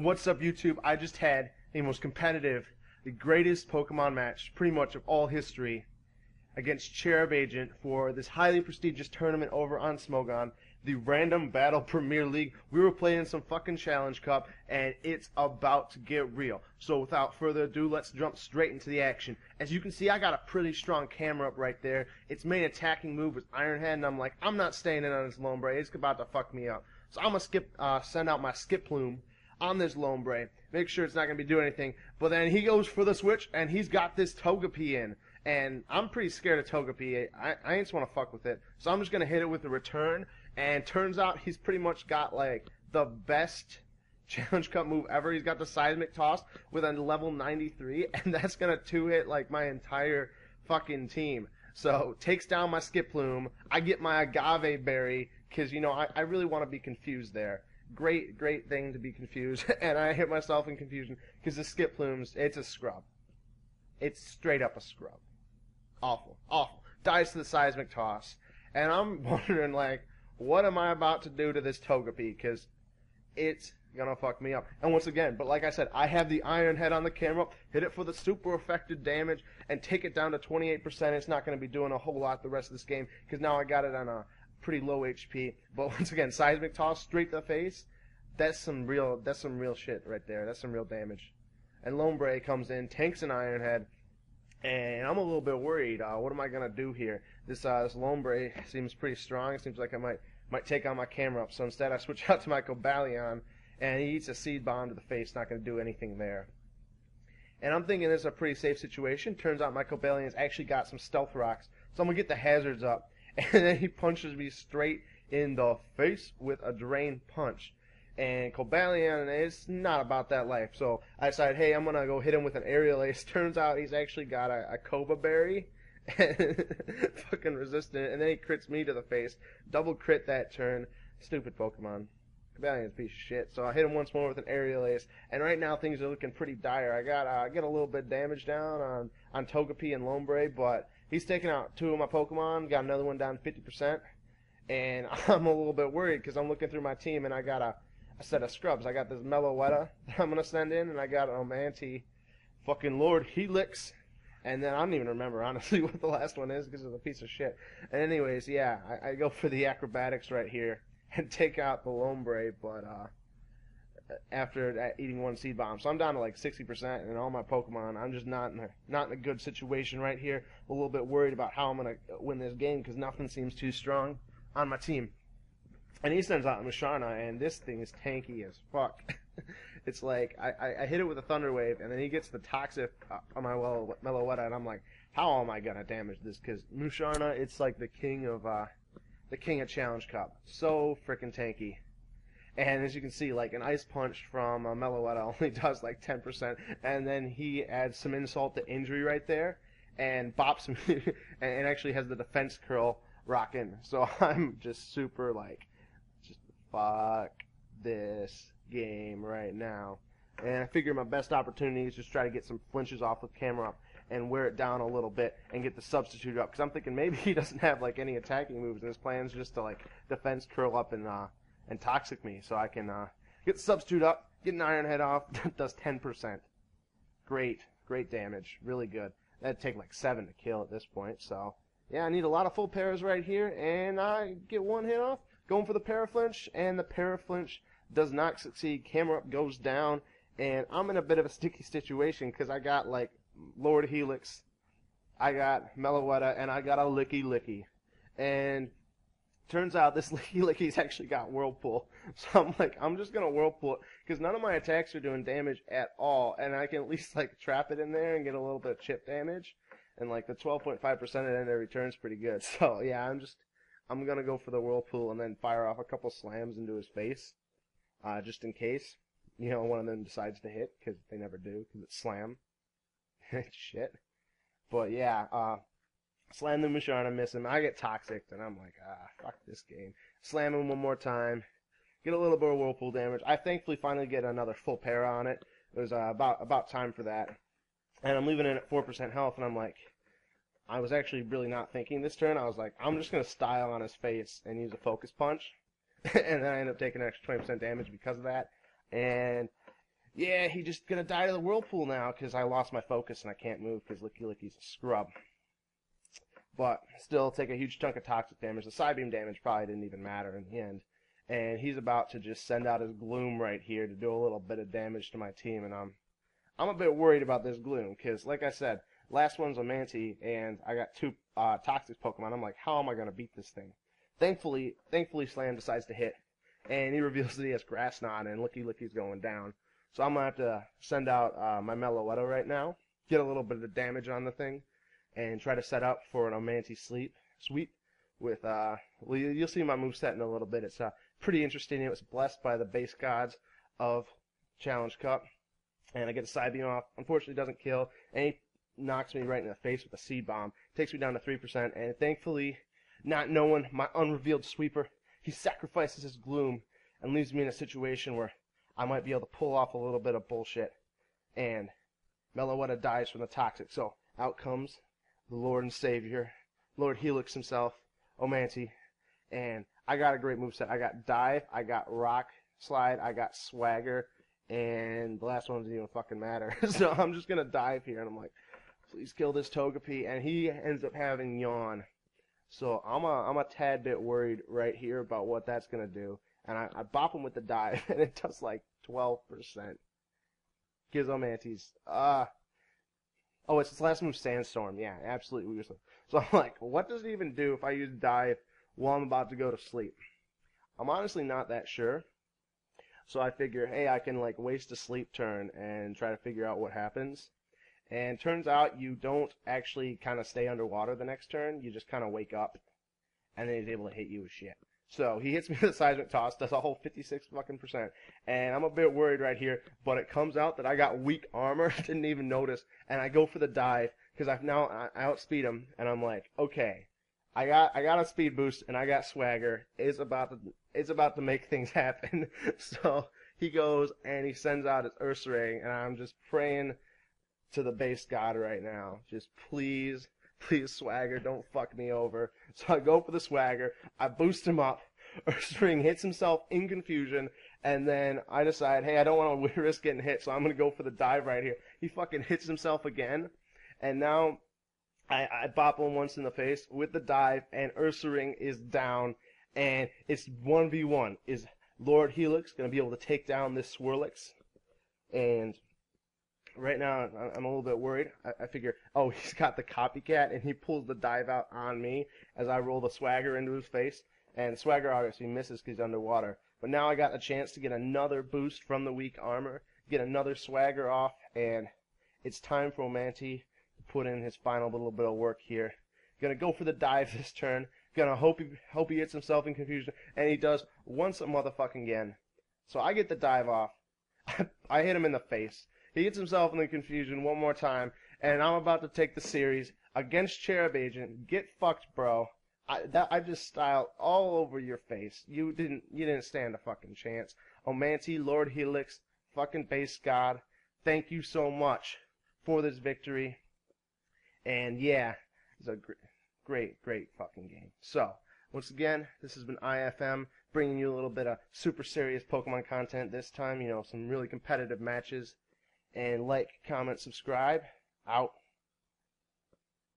What's up, YouTube? I just had the most competitive, the greatest Pokemon match, pretty much of all history, against Cherub Agent for this highly prestigious tournament over on Smogon, the Random Battle Premier League. We were playing some fucking Challenge Cup, and it's about to get real. So without further ado, let's jump straight into the action. As you can see, I got a pretty strong camera up right there. Its main attacking move was Iron Head, and I'm like, I'm not staying in on this Lombre. It's about to fuck me up. So I'm gonna send out my Skip Plume on this Lombre, make sure it's not going to be doing anything, but then he goes for the switch, and he's got this Togepi in, and I'm pretty scared of Togepi. I ain't just want to fuck with it, so I'm just going to hit it with the return, and turns out he's pretty much got, like, the best Challenge Cup move ever. He's got the Seismic Toss with a level 93, and that's going to two-hit, like, my entire fucking team. So, takes down my Skip Plume, I get my Agave Berry, because, you know, I really want to be confused there. Great thing to be confused, and I hit myself in confusion because the Skip Plumes, it's a scrub. It's straight up a scrub. Awful. Dies to the Seismic Toss, and I'm wondering, like, what am I about to do to this Togepi, because it's gonna fuck me up. And once again, but like I said, I have the Iron Head on the camera, hit it for the super effective damage, and take it down to 28%. It's not gonna be doing a whole lot the rest of this game, because now I got it on a pretty low HP, but once again, Seismic Toss straight to the face. That's some real shit right there. That's some real damage. And Lombre comes in, tanks an Iron Head, and I'm a little bit worried. What am I gonna do here? This Lombre seems pretty strong. It seems like I might take on my camera up. So instead, I switch out to my Cobalion, and he eats a Seed Bomb to the face. Not gonna do anything there. And I'm thinking this is a pretty safe situation. Turns out my Cobalion's actually got some Stealth Rocks, so I'm gonna get the hazards up. And then he punches me straight in the face with a Drain Punch. And Cobalion is not about that life. So I decided, hey, I'm going to go hit him with an Aerial Ace. Turns out he's actually got a Koba Berry. Fucking resistant. And then he crits me to the face. Double crit that turn. Stupid Pokemon. Cobalion's a piece of shit. So I hit him once more with an Aerial Ace. And right now things are looking pretty dire. I get a little bit of damage down on Togepi and Lombre, but he's taking out two of my Pokemon, got another one down 50%, and I'm a little bit worried because I'm looking through my team and I got a set of scrubs. I got this Meloetta that I'm going to send in, and I got fucking Lord Helix, and then I don't even remember, honestly, what the last one is because it's a piece of shit. And anyways, yeah, I go for the acrobatics right here and take out the Lombre, but after eating one Seed Bomb. So I'm down to like 60%, and all my Pokemon, I'm just not in a good situation right here. A little bit worried about how I'm going to win this game because nothing seems too strong on my team. And he sends out Musharna, and this thing is tanky as fuck. It's like, I hit it with a Thunder Wave, and then he gets the Toxic on my Meloetta, and I'm like, how am I going to damage this? Because Musharna, it's like the king of Challenge Cup. So freaking tanky. And as you can see, like, an Ice Punch from Meloetta only does like 10%, and then he adds some insult to injury right there, and bops me, and actually has the Defense Curl rocking. So I'm just super, like, just fuck this game right now. And I figure my best opportunity is just try to get some flinches off with camera up and wear it down a little bit and get the substitute up, because I'm thinking maybe he doesn't have, like, any attacking moves, and his plan's just to, like, Defense Curl up and Toxic me, so I can get the substitute up, get an Iron Head off, does 10%. Great damage, really good. That'd take like 7 to kill at this point, so yeah, I need a lot of full pairs right here, and I get one hit off, going for the Paraflinch, and the Paraflinch does not succeed. Camera up goes down, and I'm in a bit of a sticky situation, because I got like Lord Helix, I got Meloetta, and I got a Licky, and turns out this Licky's actually got Whirlpool. So I'm like, I'm just going to Whirlpool it, because none of my attacks are doing damage at all, and I can at least, like, trap it in there and get a little bit of chip damage, and, like, the 12.5% at end of return is pretty good. So, yeah, I'm going to go for the Whirlpool and then fire off a couple slams into his face, just in case, you know, one of them decides to hit, because they never do, because it's slam. Shit. But, yeah, slam the Musharna, miss him. I get Toxic, and I'm like, fuck this game. Slam him one more time. Get a little bit of Whirlpool damage. I thankfully finally get another full pair on it. It was about time for that. And I'm leaving it at 4% health, and I'm like, I was actually really not thinking this turn. I was like, I'm just going to style on his face and use a Focus Punch. And then I end up taking an extra 20% damage because of that. And yeah, he just gonna die to the whirlpool now because I lost my focus and I can't move because Licky Licky's a scrub. But still take a huge chunk of toxic damage. The side beam damage probably didn't even matter in the end. And he's about to just send out his gloom right here to do a little bit of damage to my team, and I'm a bit worried about this gloom because, like I said, last one's a Manti, and I got 2 toxic Pokemon. I'm like, how am I gonna beat this thing? Thankfully, Slam decides to hit, and he reveals that he has Grass Knot, and Licky Licky's going down. So I'm gonna have to send out my Meloetta right now, get a little bit of damage on the thing, and try to set up for an Omanti sweep with well, you'll see my moveset in a little bit. It's pretty interesting. It was blessed by the base gods of Challenge Cup, and I get a side beam off. Unfortunately, it doesn't kill, and he knocks me right in the face with a seed bomb. Takes me down to 3%, and thankfully, not knowing my unrevealed sweeper, he sacrifices his gloom and leaves me in a situation where I might be able to pull off a little bit of bullshit, and Meloetta dies from the toxic. So out comes the Lord and Savior, Lord Helix himself, Omanti, and I got a great moveset. I got Dive, I got Rock Slide, I got Swagger, and the last one doesn't even fucking matter. So I'm just gonna dive here, and I'm like, please kill this Togepi, and he ends up having Yawn. So I'm a tad bit worried right here about what that's gonna do, and I bop him with the dive, and it does like 12%. Gives Omanti's oh, it's his last move, Sandstorm. Yeah, absolutely useless. So I'm like, what does it even do if I use dive while I'm about to go to sleep? I'm honestly not that sure. So I figure, hey, I can like waste a sleep turn and try to figure out what happens. And turns out you don't actually kind of stay underwater the next turn. You just kind of wake up, and then he's able to hit you with shit. So he hits me with a seismic toss, does a whole 56 fucking %, and I'm a bit worried right here. But it comes out that I got weak armor, didn't even notice, and I go for the dive because I outspeed him, and I'm like, okay, I got a speed boost and I got Swagger. It's about to make things happen. So he goes and he sends out his Ursaring, and I'm just praying to the base god right now. Just please, Swagger, don't fuck me over. So I go for the Swagger, I boost him up, Ursaring hits himself in confusion, and then I decide, hey, I don't want to risk getting hit, so I'm going to go for the dive right here. He fucking hits himself again, and now I bop him once in the face with the dive, and Ursaring is down, and it's 1v1. Is Lord Helix going to be able to take down this Swirlix? And right now, I'm a little bit worried. I figure, oh, he's got the copycat, and he pulls the dive out on me as I roll the Swagger into his face. And Swagger obviously misses because he's underwater. But now I got a chance to get another boost from the weak armor, get another Swagger off, and it's time for Omanti to put in his final little bit of work here. Gonna go for the dive this turn. Gonna hope he hits himself in confusion, and he does once a motherfucking again. So I get the dive off. I hit him in the face. He gets himself in the confusion one more time, and I'm about to take the series against Cherub Agent. Get fucked, bro. I just styled all over your face. You didn't stand a fucking chance. Omanti, Lord Helix, fucking base god. Thank you so much for this victory. And yeah, it's a great fucking game. So, once again, this has been IFM, bringing you a little bit of super serious Pokemon content this time. You know, some really competitive matches. And like, comment, subscribe. Out.